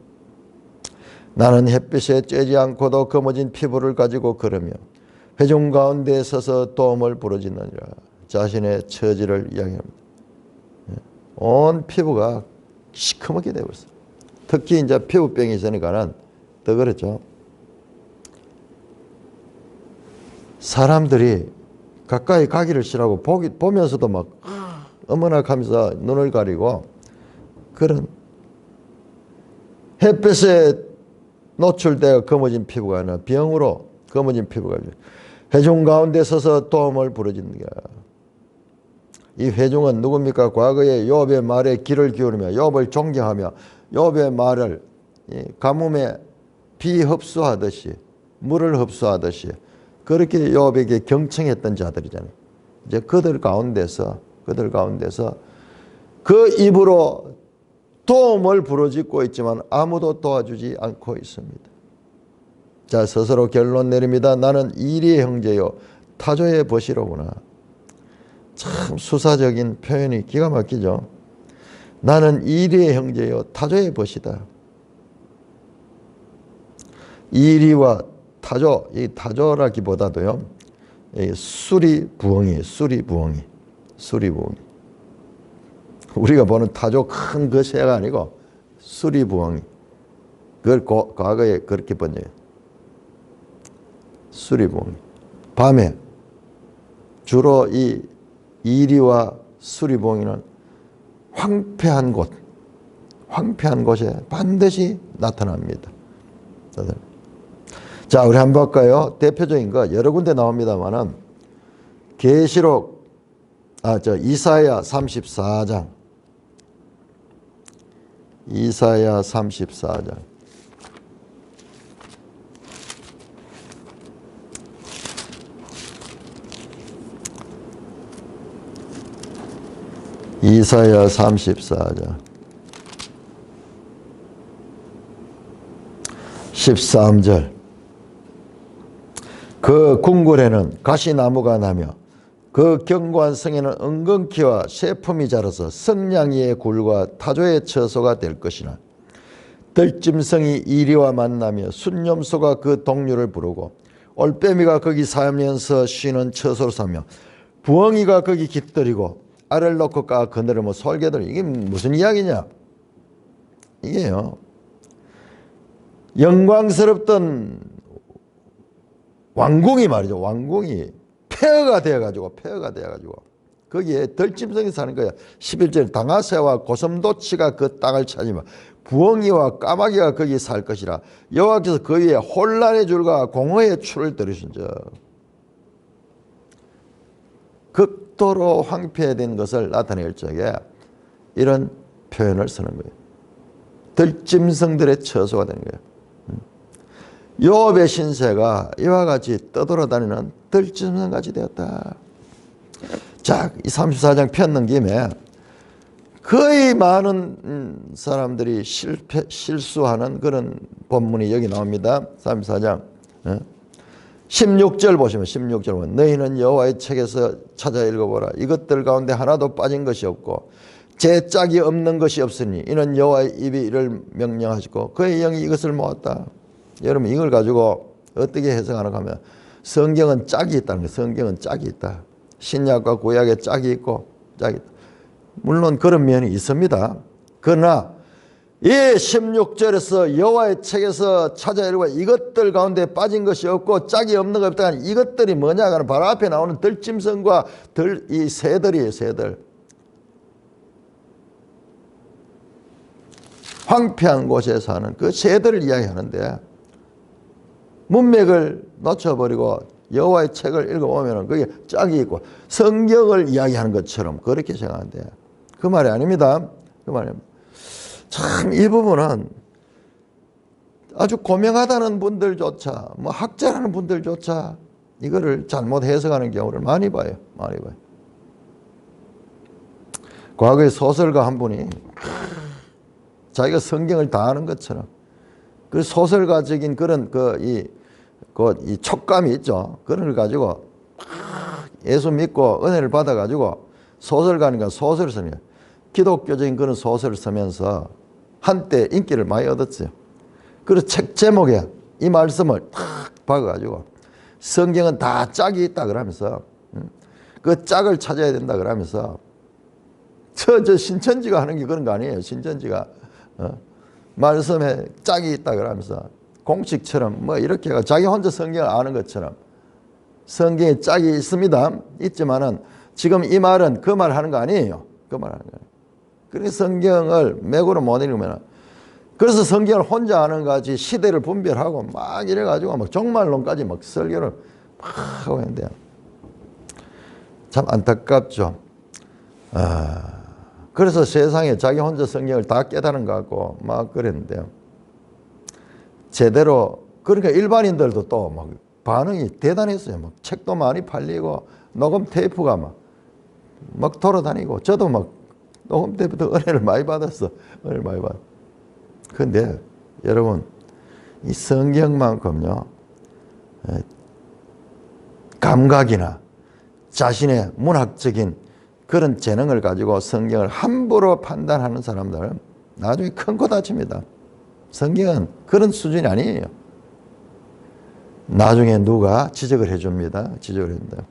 나는 햇빛에 쬐지 않고도 검어진 피부를 가지고 걸으며 회중 가운데 서서 도움을 부르짖느니라. 자신의 처지를 이야기합니다. 온 피부가 시커멓게 되고 있어요. 특히 이제 피부병이 있으니까는 더 그렇죠. 사람들이 가까이 가기를 싫어하고 보면서도 막 어머나 하면서 눈을 가리고, 그런 햇빛에 노출되어 검어진 피부가 아니라 병으로 검어진 피부가 회중 가운데 서서 도움을 부르짖는 거야. 이 회중은 누굽니까? 과거에 욥의 말에 귀를 기울이며 욥을 존경하며 욥의 말을 가뭄에 비 흡수하듯이, 물을 흡수하듯이 그렇게 욥에게 경청했던 자들이잖아요. 이제 그들 가운데서 그 입으로 도움을 부르짖고 있지만 아무도 도와주지 않고 있습니다. 자, 스스로 결론 내립니다. 나는 이리의 형제요 타조의 벗이로구나. 참 수사적인 표현이 기가 막히죠. 나는 이리의 형제요 타조의 벗이다. 이리와 타조, 이 타조라기보다도요, 수리부엉이에요. 수리부엉이. 우리가 보는 타조 큰 그 새가 아니고 수리부엉이. 그걸 과거에 그렇게 번역해요. 수리부엉이. 밤에 주로 이 이리와 수리부엉이는 황폐한 곳에 반드시 나타납니다. 자, 우리 한번 볼까요? 대표적인 거 여러 군데 나옵니다만은 계시록, 이사야 34장. 이사야 34장. 이사야 34장 13절. 그 궁궐에는 가시나무가 나며 그 견고한 성에는 은근키와 새품이 자라서 성냥이의 굴과 타조의 처소가 될 것이나 들짐승이 이리와 만나며 순념소가 그 동류를 부르고 올빼미가 거기 살면서 쉬는 처소로 사며 부엉이가 거기 깃들이고 알을 놓고 까 거느리며 솔개들. 이게 무슨 이야기냐? 이게요, 영광스럽던 왕궁이 말이죠. 왕궁이 폐허가 되어가지고 거기에 들짐승이 사는 거야. 11절 당아새와 고슴도치가 그 땅을 찾으며 부엉이와 까마귀가 거기 살 것이라. 여호와께서 그 위에 혼란의 줄과 공허의 추를 들으신 적. 극도로 황폐된 것을 나타낼 적에 이런 표현을 쓰는 거예요. 들짐승들의 처소가 되는 거예요. 욥의 신세가 이와 같이 떠돌아다니는 들짐승같이 되었다. 자, 이 34장 펴는 김에 거의 많은 사람들이 실수하는 그런 본문이 여기 나옵니다. 34장 16절 보시면 16절 보면 너희는 여호와의 책에서 찾아 읽어보라. 이것들 가운데 하나도 빠진 것이 없고 제 짝이 없는 것이 없으니 이는 여호와의 입이 이를 명령하시고 그의 영이 이것을 모았다. 여러분 이걸 가지고 어떻게 해석하는가 하면 성경은 짝이 있다는 거예요. 성경은 짝이 있다. 신약과 구약에 짝이 있고 짝이 있다. 물론 그런 면이 있습니다. 그러나 이 16절에서 여호와의 책에서 찾아 읽어 이것들 가운데 빠진 것이 없고 짝이 없는 것 없다. 이것들이 뭐냐 하면 바로 앞에 나오는 들짐승과 이 새들이에요. 새들. 황폐한 곳에 사는 그 새들을 이야기하는데 문맥을 놓쳐버리고 여호와의 책을 읽어보면 그게 짝이 있고 성경을 이야기하는 것처럼 그렇게 생각하는데 그 말이 아닙니다. 그 말이 참 이 부분은 아주 고명하다는 분들조차 뭐 학자라는 분들조차 이거를 잘못 해석하는 경우를 많이 봐요. 많이 봐요. 과거에 소설가 한 분이 자기가 성경을 다 아는 것처럼 그 소설가적인 그런 이 촉감이 있죠. 그런 걸 가지고 예수 믿고 은혜를 받아가지고 소설가니까 소설을 쓰는 거예요. 기독교적인 그런 소설을 쓰면서 한때 인기를 많이 얻었어요. 그래서 책 제목에 이 말씀을 탁 박아가지고 성경은 다 짝이 있다 그러면서 그 짝을 찾아야 된다 그러면서 저 신천지가 하는 게 그런 거 아니에요. 신천지가 말씀에 짝이 있다 그러면서 공식처럼 뭐 이렇게 자기 혼자 성경을 아는 것처럼 성경에 짝이 있습니다. 있지만은 지금 이 말은 그 말 하는 거 아니에요. 그 말 하는 거예요. 그래서 성경을 맥으로 못 읽으면 그래서 성경을 혼자 아는 같이 시대를 분별하고 막 이래가지고 막 종말론까지 막 설교를 막 하고 있는데 참 안타깝죠. 그래서 세상에 자기 혼자 성경을 다 깨달은 것 같고 막 그랬는데요. 제대로 그러니까 일반인들도 또 막 반응이 대단했어요. 막 책도 많이 팔리고 녹음 테이프가 막 돌아다니고 저도 막 녹음 테이프도 은혜를 많이 받았어. 은혜를 많이 받. 근데 여러분 이 성경만큼요 감각이나 자신의 문학적인 그런 재능을 가지고 성경을 함부로 판단하는 사람들은 나중에 큰 코 다칩니다. 성경은 그런 수준이 아니에요. 나중에 누가 지적을 해줍니다. 지적을 합니다.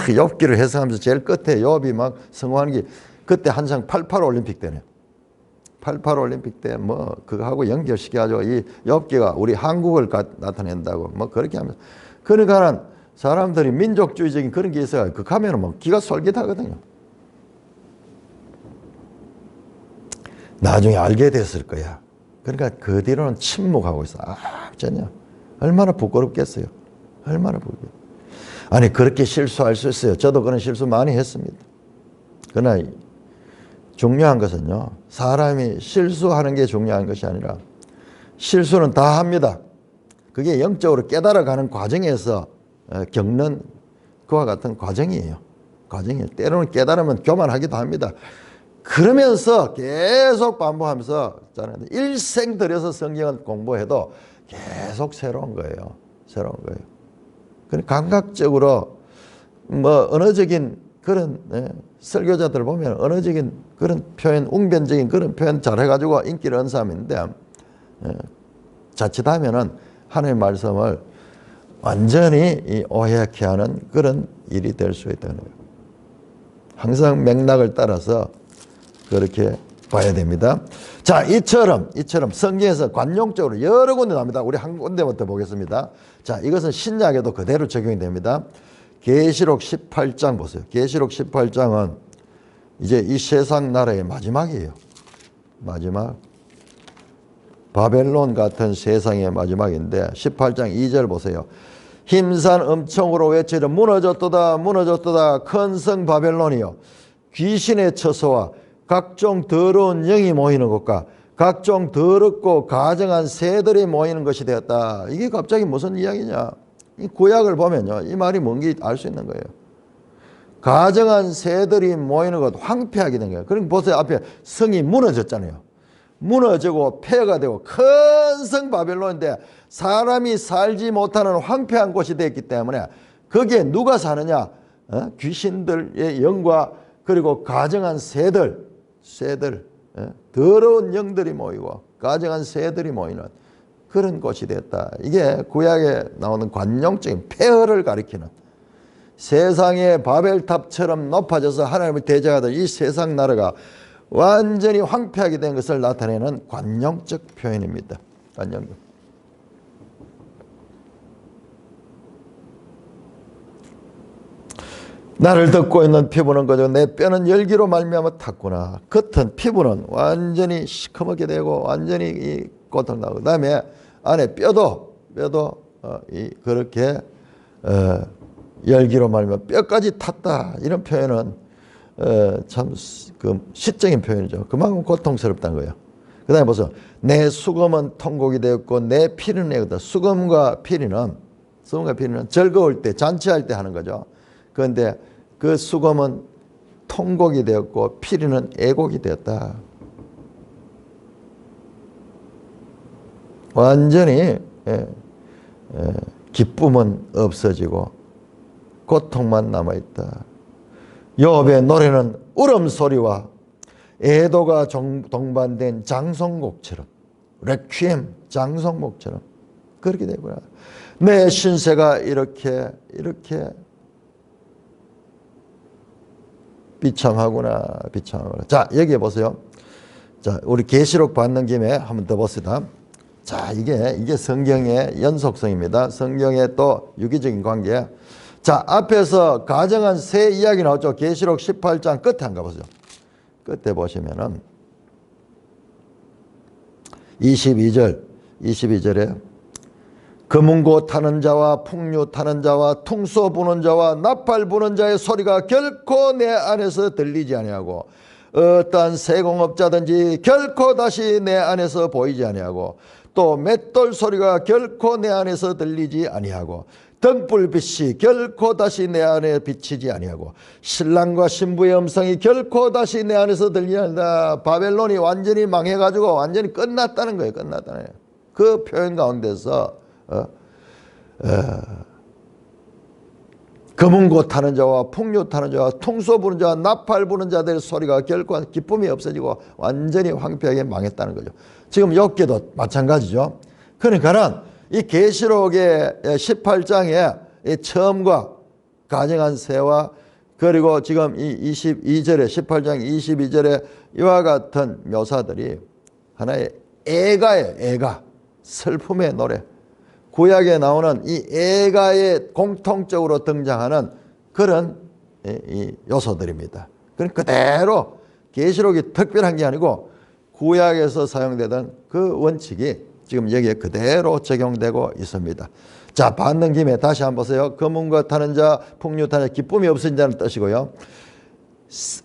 욥기를 해석하면서 제일 끝에 욥이 막 성공하는 게 그때 한창 88 올림픽 때네요. 88 올림픽 때 뭐 그거하고 연결시켜가지고 이 욥기가 우리 한국을 나타낸다고 뭐 그렇게 하면서 그러니까는 사람들이 민족주의적인 그런 게 있어요. 그 가면은 뭐 기가 솔깃하거든요. 나중에 알게 됐을 거야. 그러니까 그 뒤로는 침묵하고 있어. 전혀. 얼마나 부끄럽겠어요. 얼마나 부끄럽겠어요. 아니 그렇게 실수할 수 있어요. 저도 그런 실수 많이 했습니다. 그러나 중요한 것은요. 사람이 실수하는 게 중요한 것이 아니라 실수는 다 합니다. 그게 영적으로 깨달아가는 과정에서 겪는 그와 같은 과정이에요. 과정이에요. 때로는 깨달으면 교만하기도 합니다. 그러면서 계속 반복하면서 일생 들여서 성경을 공부해도 계속 새로운 거예요. 새로운 거예요. 그러니까 감각적으로 뭐 언어적인 그런 설교자들 보면 언어적인 그런 표현, 웅변적인 그런 표현 잘해가지고 인기를 얻은 사람이 있는데 자칫하면은 하나님의 말씀을 완전히 오해하게 하는 그런 일이 될 수 있다는 거예요. 항상 맥락을 따라서 그렇게 봐야 됩니다. 자, 이처럼 성경에서 관용적으로 여러 군데 나옵니다. 우리 한 군데부터 보겠습니다. 자, 이것은 신약에도 그대로 적용이 됩니다. 계시록 18장 보세요. 계시록 18장은 이제 이 세상 나라의 마지막이에요. 마지막. 바벨론 같은 세상의 마지막인데 18장 2절 보세요. 힘산 음청으로 외치려 무너졌도다 무너졌도다 큰 성 바벨론이요 귀신의 처소와 각종 더러운 영이 모이는 곳과 각종 더럽고 가증한 새들이 모이는 것이 되었다. 이게 갑자기 무슨 이야기냐. 이 구약을 보면요 이 말이 뭔지 알 수 있는 거예요. 가정한 새들이 모이는 것 황폐하게 된 거예요. 그러니까 보세요. 앞에 성이 무너졌잖아요. 무너지고 폐허가 되고 큰 성 바벨론인데 사람이 살지 못하는 황폐한 곳이 됐기 때문에 거기에 누가 사느냐? 귀신들의 영과 그리고 가정한 새들, 더러운 영들이 모이고 가정한 새들이 모이는 그런 곳이 됐다. 이게 구약에 나오는 관용적인 폐허를 가리키는, 세상의 바벨탑처럼 높아져서 하나님을 대적하던 이 세상 나라가 완전히 황폐하게 된 것을 나타내는 관용적 표현입니다. 관용적. 나를 덮고 있는 피부는 그저 내 뼈는 열기로 말미암아 탔구나. 겉은 피부는 완전히 시커멓게 되고 완전히 이 고통나고, 그다음에 안에 뼈도 그렇게 열기로 말미암아 뼈까지 탔다. 이런 표현은 참 그 시적인 표현이죠. 그만큼 고통스럽다는 거예요. 그다음에 보세요. 내 수금은 통곡이 되었고 내 피는 애거든. 수금과 피리는 즐거울 때, 잔치할 때 하는 거죠. 그런데 그 수금은 통곡이 되었고 피리는 애곡이 되었다. 완전히 기쁨은 없어지고 고통만 남아있다. 욥의 노래는 울음소리와 애도가 동반된 장송곡처럼, 레퀴엠 장송곡처럼 그렇게 되구나. 내 신세가 이렇게 비참하구나. 자, 여기에 보세요. 자, 우리 계시록 받는 김에 한번 더 봅시다. 자, 이게 성경의 연속성입니다. 성경의 또 유기적인 관계. 자, 앞에서 가정한 새 이야기 나왔죠. 계시록 18장 끝에 한번 가보세요. 끝에 보시면은 22절에 금은고 타는 자와 풍류 타는 자와 퉁소 부는 자와 나팔 부는 자의 소리가 결코 내 안에서 들리지 아니하고 어떠한 세공업자든지 결코 다시 내 안에서 보이지 아니하고 또 맷돌 소리가 결코 내 안에서 들리지 아니하고 등불빛이 결코 다시 내 안에 비치지 아니하고 신랑과 신부의 음성이 결코 다시 내 안에서 들리지 않는다. 바벨론이 완전히 망해가지고 완전히 끝났다는 거예요. 끝났다는 거예요. 그 표현 가운데서 금은고 타는 자와 풍류 타는 자와 퉁소 부는 자와 나팔 부는 자들의 소리가 결코 기쁨이 없어지고 완전히 황폐하게 망했다는 거죠. 지금 욥기도 마찬가지죠. 그러니까는 이 계시록의 18장의 처음과 가정한 새와 그리고 지금 이 22절에 18장 22절에 이와 같은 묘사들이 하나의 애가예요. 애가, 슬픔의 노래. 구약에 나오는 이 애가에 공통적으로 등장하는 그런 이 요소들입니다. 그럼 그대로 계시록이 특별한 게 아니고 구약에서 사용되던 그 원칙이 지금 여기에 그대로 적용되고 있습니다. 자, 받는 김에 다시 한번 보세요. 금은과 타는 자, 풍류 타는 자, 기쁨이 없어진 자는 뜻이고요.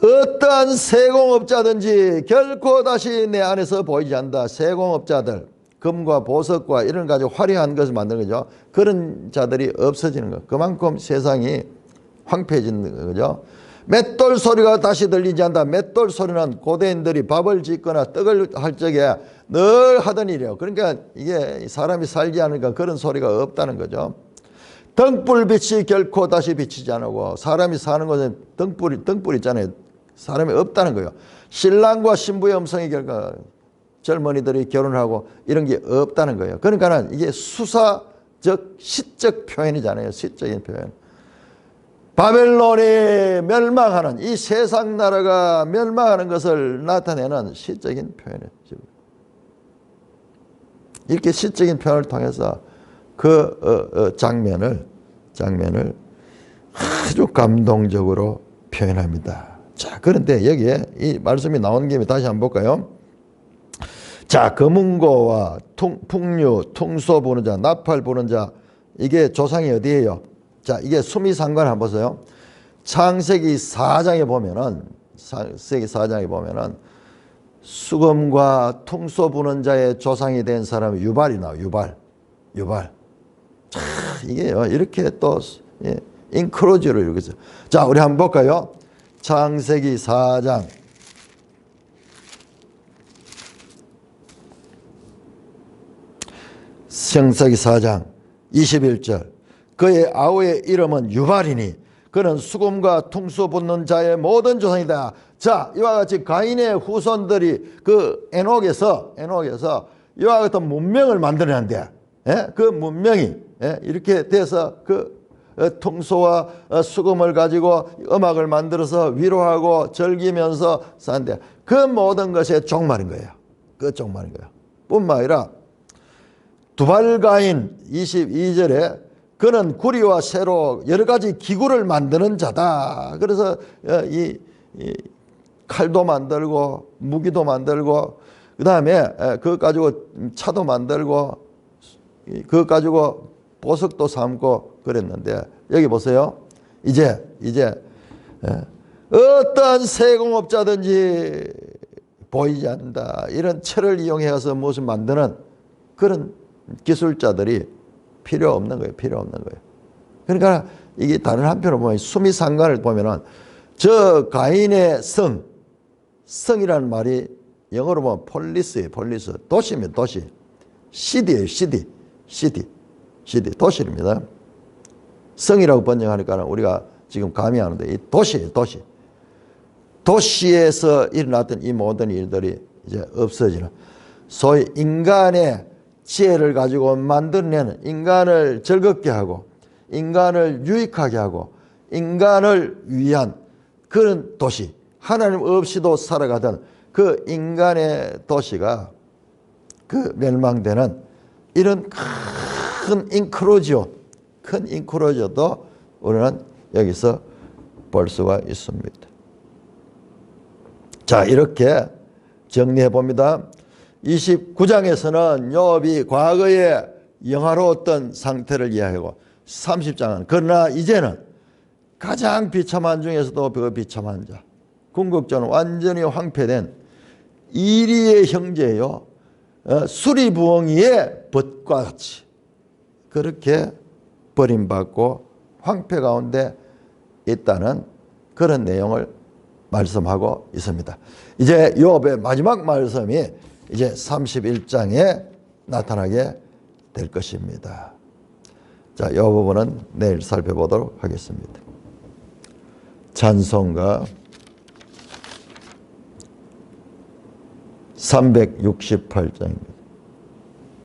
어떠한 세공업자든지 결코 다시 내 안에서 보이지 않는다. 세공업자들, 금과 보석과 이런 가지고 화려한 것을 만드는 거죠. 그런 자들이 없어지는 거. 그만큼 세상이 황폐해지는 거죠. 맷돌 소리가 다시 들리지 않는다. 맷돌 소리는 고대인들이 밥을 짓거나 떡을 할 적에 늘 하던 일이에요. 그러니까 이게 사람이 살지 않으니까 그런 소리가 없다는 거죠. 등불빛이 결코 다시 비치지 않고, 사람이 사는 곳에 등불 있잖아요. 사람이 없다는 거예요. 신랑과 신부의 음성이 결코, 젊은이들이 결혼하고 이런 게 없다는 거예요. 그러니까 이게 수사적, 시적 표현이잖아요. 시적인 표현. 바벨론이 멸망하는, 이 세상 나라가 멸망하는 것을 나타내는 시적인 표현이에요. 이렇게 시적인 표현을 통해서 그 장면을 아주 감동적으로 표현합니다. 자, 그런데 여기에 이 말씀이 나온 김에 다시 한번 볼까요? 자, 금은고와 풍류, 퉁소 부는 자, 나팔 부는 자, 이게 조상이 어디예요? 자, 이게 수미상관 한번 보세요. 창세기 4장에 보면은, 수금과 퉁소 부는 자의 조상이 된 사람이 유발이 나와요. 유발. 자, 이게요, 이렇게 또 인크로즈를 이루겠어요. 자, 우리 한번 볼까요? 창세기 4장. 창세기 4장 21절. 그의 아우의 이름은 유발이니 그는 수금과 퉁수 붓는 자의 모든 조상이다. 자, 이와 같이 가인의 후손들이 그 에녹에서 이와 같은 문명을 만들어낸대. 예? 그 문명이 이렇게 돼서 그 퉁소와 수금을 가지고 음악을 만들어서 위로하고 즐기면서 산대. 그 모든 것의 종말인 거예요. 그 종말인 거예요. 뿐만 아니라 두발가인 22절에 그는 구리와 쇠로 여러 가지 기구를 만드는 자다. 그래서 이 칼도 만들고 무기도 만들고 그 다음에 그것 가지고 차도 만들고 그것 가지고 보석도 삼고 그랬는데 여기 보세요. 이제 어떤 세공업자든지 보이지 않는다. 이런 철을 이용해서 무엇을 만드는 그런 기술자들이 필요 없는 거예요. 필요 없는 거예요. 그러니까 이게 다른 한편으로 보면 수미상관을 보면은 저 가인의 성이라는 말이 영어로 보면 폴리스예요. 폴리스. 도시입니다. 도시. 시티예요. 시티. 도시입니다. 성이라고 번역하니까 우리가 지금 감이 하는데 이 도시예요. 도시. 도시에서 일어났던 이 모든 일들이 이제 없어지는 소위 인간의 지혜를 가지고 만들어내는 인간을 즐겁게 하고 인간을 유익하게 하고 인간을 위한 그런 도시, 하나님 없이도 살아가던 그 인간의 도시가 그 멸망되는 이런 큰 인크로즈도 우리는 여기서 볼 수가 있습니다. 자, 이렇게 정리해 봅니다. 29장에서는 욥이 과거에 영화로웠던 상태를 이야기하고 30장은 그러나 이제는 가장 비참한 중에서도 그 비참한 자, 궁극적으로 완전히 황폐된 이리의 형제요 수리부엉이의 벗과 같이 그렇게 버림받고 황폐 가운데 있다는 그런 내용을 말씀하고 있습니다. 이제 욥의 마지막 말씀이 이제 31장에 나타나게 될 것입니다. 자, 이 부분은 내일 살펴보도록 하겠습니다. 찬송가 368장입니다.